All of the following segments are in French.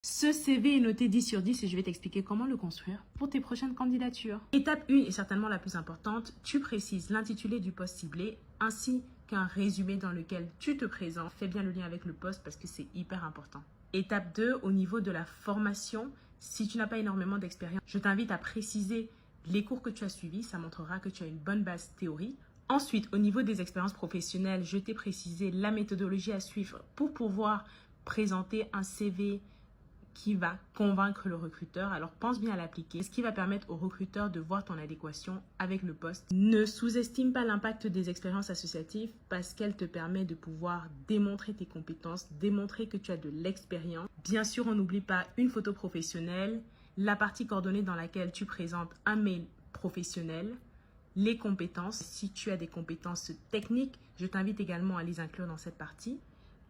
Ce CV est noté 10 sur 10 et je vais t'expliquer comment le construire pour tes prochaines candidatures. Étape 1 est certainement la plus importante. Tu précises l'intitulé du poste ciblé ainsi qu'un résumé dans lequel tu te présentes. Fais bien le lien avec le poste parce que c'est hyper important. Étape 2, au niveau de la formation, si tu n'as pas énormément d'expérience, je t'invite à préciser les cours que tu as suivis. Ça montrera que tu as une bonne base théorique. Ensuite, au niveau des expériences professionnelles, je t'ai précisé la méthodologie à suivre pour pouvoir présenter un CV qui va convaincre le recruteur. Alors pense bien à l'appliquer, ce qui va permettre au recruteur de voir ton adéquation avec le poste. Ne sous-estime pas l'impact des expériences associatives parce qu'elle te permet de pouvoir démontrer tes compétences, démontrer que tu as de l'expérience. Bien sûr, on n'oublie pas une photo professionnelle, la partie coordonnée dans laquelle tu présentes un mail professionnel, les compétences. Si tu as des compétences techniques, je t'invite également à les inclure dans cette partie.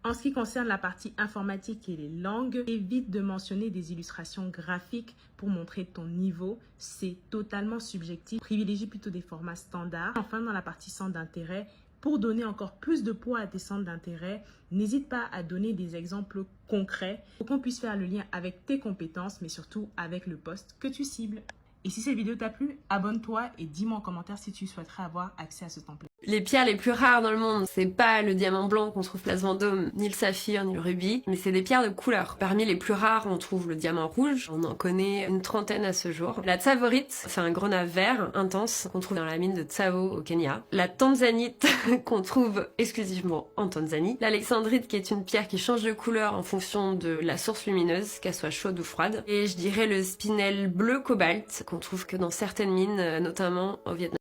En ce qui concerne la partie informatique et les langues, évite de mentionner des illustrations graphiques pour montrer ton niveau. C'est totalement subjectif. Privilégie plutôt des formats standards. Enfin, dans la partie centre d'intérêt, pour donner encore plus de poids à tes centres d'intérêt, n'hésite pas à donner des exemples concrets pour qu'on puisse faire le lien avec tes compétences, mais surtout avec le poste que tu cibles. Et si cette vidéo t'a plu, abonne-toi et dis-moi en commentaire si tu souhaiterais avoir accès à ce template. Les pierres les plus rares dans le monde, c'est pas le diamant blanc qu'on trouve place Vendôme, ni le saphir, ni le rubis, mais c'est des pierres de couleur. Parmi les plus rares, on trouve le diamant rouge, on en connaît une trentaine à ce jour. La tsavorite, c'est un grenat vert intense qu'on trouve dans la mine de Tsavo au Kenya. La tanzanite, qu'on trouve exclusivement en Tanzanie. L'alexandrite, qui est une pierre qui change de couleur en fonction de la source lumineuse, qu'elle soit chaude ou froide. Et je dirais le spinel bleu cobalt, qu'on trouve que dans certaines mines, notamment au Vietnam.